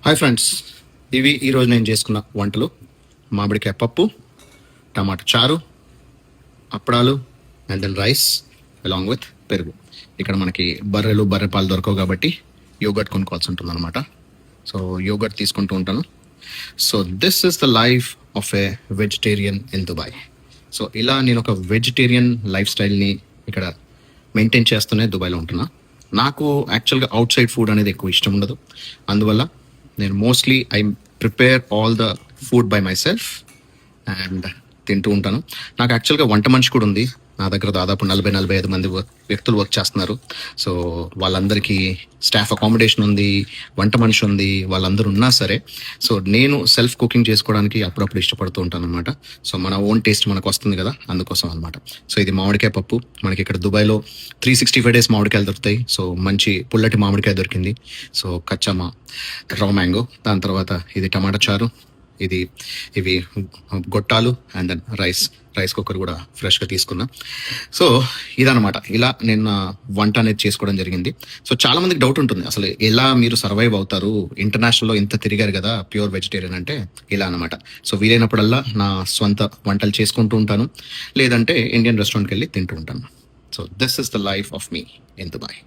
Hi friends, ఇవి ఈరోజు నేను చేసుకున్న వంటలు. మామిడికాయ పప్పు, టమాటా చారు, అప్పడాలు and then rice along with పెరుగు. ఇక్కడ మనకి బర్రె పాలు దొరకవు కాబట్టి యోగర్ట్ కొనుక్కోవాల్సి ఉంటుంది అనమాట. సో యోగర్ట్ తీసుకుంటూ ఉంటాను. So this is the life of A vegetarian in Dubai. So ఇలా నేను ఒక వెజిటేరియన్ లైఫ్ స్టైల్ని ఇక్కడ మెయింటైన్ చేస్తూనే దుబాయ్లో ఉంటున్నా. నాకు యాక్చువల్గా అవుట్ సైడ్ ఫుడ్ అనేది ఎక్కువ ఇష్టం ఉండదు. అందువల్ల నేను mostly I prepare all the food by my self and తింటూ ఉంటాను. నాకు యాక్చువల్గా వంట మనిషి కూడా ఉంది. నా దగ్గర దాదాపు 40-45 మంది వ్యక్తులు వర్క్ చేస్తున్నారు. సో వాళ్ళందరికీ స్టాఫ్ అకామిడేషన్ ఉంది, వంట మనిషి ఉంది, వాళ్ళందరూ ఉన్నా సరే సో నేను సెల్ఫ్ కుకింగ్ చేసుకోవడానికి అప్పుడప్పుడు ఇష్టపడుతూ ఉంటాను అనమాట. సో మన ఓన్ టేస్ట్ మనకు వస్తుంది కదా, అందుకోసం అనమాట. సో ఇది మామిడికాయ పప్పు. మనకి ఇక్కడ దుబాయ్లో 365 days మామిడికాయలు దొరుకుతాయి. సో మంచి పుల్లటి మామిడికాయ దొరికింది. సో కచ్చమా రా మ్యాంగో, దాని తర్వాత ఇది టమాటా చారు, ఇవి గొట్టాలు అండ్ దెన్ రైస్ కుక్కర్ కూడా ఫ్రెష్గా తీసుకున్నా. సో ఇదనమాట, ఇలా నేను నా వంట అనేది చేసుకోవడం జరిగింది. సో చాలా మందికి డౌట్ ఉంటుంది, అసలు ఎలా మీరు సర్వైవ్ అవుతారు, ఇంటర్నేషనల్లో ఇంత తిరిగారు కదా ప్యూర్ వెజిటేరియన్ అంటే. ఇలా అనమాట. సో వీలైనప్పుడల్లా నా సొంత వంటలు చేసుకుంటూ ఉంటాను, లేదంటే ఇండియన్ రెస్టారెంట్కి వెళ్ళి తింటూ ఉంటాను. So this is the life of me in Dubai.